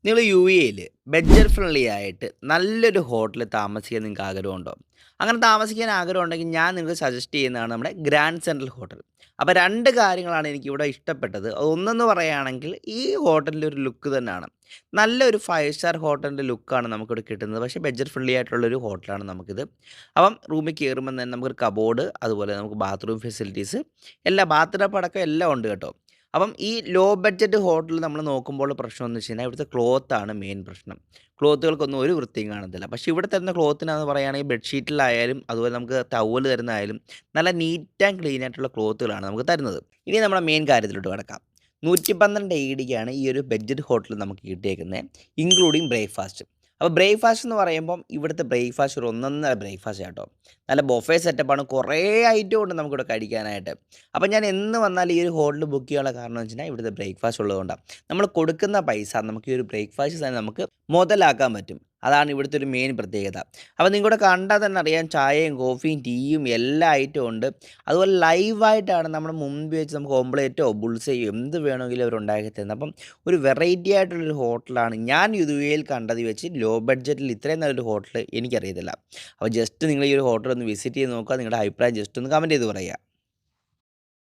നിങ്ങൾ യു.എയിൽ budget friendly ആയിട്ട് നല്ലൊരു ഹോട്ടലിൽ താമസിക്കാൻ നിങ്ങൾക്ക് ആഗ്രഹമുണ്ടോ? അങ്ങനെ താമസിക്കാൻ ആഗ്രഹമുണ്ടെങ്കിൽ ഞാൻ നിങ്ങൾക്ക് സജസ്റ്റ് ചെയ്യുന്നതാണ് നമ്മുടെ ഗ്രാൻഡ് സെൻട്രൽ ഹോട്ടൽ. അപ്പോൾ 2 കാര്യങ്ങളാണ് എനിക്കിവിടെ ഇഷ്ടപ്പെട്ടത്. ഒന്നെന്ന് പറയുകയാണെങ്കിൽ ഈ ഹോട്ടലിൻ്റെ ഒരു ലുക്ക് തന്നെയാണ്. നല്ലൊരു 5 സ്റ്റാർ ഹോട്ടലിൻ്റെ ലുക്കാണ് നമുക്കിവിടെ കിട്ടുന്നത്. പക്ഷേ ബഡ്ജറ്റ് ഫ്രണ്ട്ലി ആയിട്ടുള്ളൊരു ഹോട്ടലാണ് നമുക്കിത്. അപ്പം റൂമിൽ കയറുമ്പം തന്നെ നമുക്കൊരു കബോർഡ്, അതുപോലെ നമുക്ക് ബാത്റൂം ഫെസിലിറ്റീസ് എല്ലാ ബാത്ത് ടബ് അടക്കം എല്ലാം ഉണ്ട് കേട്ടോ. അപ്പം ഈ ലോ ബഡ്ജറ്റ് ഹോട്ടൽ നമ്മൾ നോക്കുമ്പോൾ പ്രശ്നം എന്ന് വെച്ച് കഴിഞ്ഞാൽ ഇവിടുത്തെ ക്ലോത്താണ് മെയിൻ പ്രശ്നം. ക്ലോത്തുകൾക്കൊന്നും ഒരു വൃത്തിയും കാണത്തില്ല. പക്ഷേ ഇവിടെ തരുന്ന ക്ലോത്തിനാന്ന് പറയുകയാണെങ്കിൽ ബെഡ്ഷീറ്റിലായാലും അതുപോലെ നമുക്ക് ടവൽ തരുന്നതായാലും നല്ല നീറ്റ് ആൻഡ് ക്ലീൻ ആയിട്ടുള്ള ക്ലോത്തുകളാണ് നമുക്ക് തരുന്നത്. ഇനി നമ്മുടെ മെയിൻ കാര്യത്തിലോട്ട് കിടക്കാം. 112 AEDക്കാണ് ഈ ഒരു ബഡ്ജറ്റ് ഹോട്ടൽ നമുക്ക് കിട്ടിയേക്കുന്നത്, ഇൻക്ലൂഡിങ് ബ്രേക്ക്ഫാസ്റ്റ്. അപ്പോൾ ബ്രേക്ക്ഫാസ്റ്റ് എന്ന് പറയുമ്പം ഇവിടുത്തെ ബ്രേക്ക്ഫാസ്റ്റ് ഒരു ഒന്നൊന്നര ബ്രേക്ക്ഫാസ്റ്റ് കേട്ടോ. നല്ല ബൊഫേ സെറ്റപ്പാണ്, കുറേ ഐറ്റം ഉണ്ട് നമുക്കിവിടെ കഴിക്കാനായിട്ട്. അപ്പം ഞാൻ എന്ന് വന്നാലും ഈ ഒരു ഹോട്ടൽ ബുക്ക് ചെയ്യാനുള്ള കാരണം എന്ന് വെച്ച് കഴിഞ്ഞാൽ ഇവിടുത്തെ ബ്രേക്ക്ഫാസ്റ്റ് ഉള്ളതുകൊണ്ടാണ്. നമ്മൾ കൊടുക്കുന്ന പൈസ നമുക്ക് ഈ ഒരു ബ്രേക്ക്ഫാസ്റ്റ് തന്നെ നമുക്ക് മുതലാക്കാൻ പറ്റും. അതാണ് ഇവിടുത്തെ ഒരു മെയിൻ പ്രത്യേകത. അപ്പോൾ നിങ്ങളിവിടെ കണ്ടാൽ തന്നെ അറിയാം, ചായയും കോഫിയും ടീയും എല്ലാ ഐറ്റവും ഉണ്ട്. അതുപോലെ ലൈവായിട്ടാണ് നമ്മുടെ മുമ്പിൽ വെച്ച് നമുക്ക് ഓംപ്ലേറ്റോ ബുൾസയോ എന്ത് വേണമെങ്കിലും അവർ ഉണ്ടാക്കി തരുന്നത്. അപ്പം ഒരു വെറൈറ്റി ആയിട്ടുള്ളൊരു ഹോട്ടലാണ് ഞാൻ യു.എയിൽ കണ്ടത് വെച്ച്. ലോ ബഡ്ജറ്റിൽ ഇത്രയും നല്ലൊരു ഹോട്ടൽ എനിക്കറിയത്തില്ല. അപ്പോൾ ജസ്റ്റ് നിങ്ങൾ ഈ ഒരു ഹോട്ടൽ ഒന്ന് വിസിറ്റ് ചെയ്ത് നോക്കുക. നിങ്ങളുടെ അഭിപ്രായം ജസ്റ്റ് ഒന്ന് കമൻറ്റ് ചെയ്ത് പറയുക.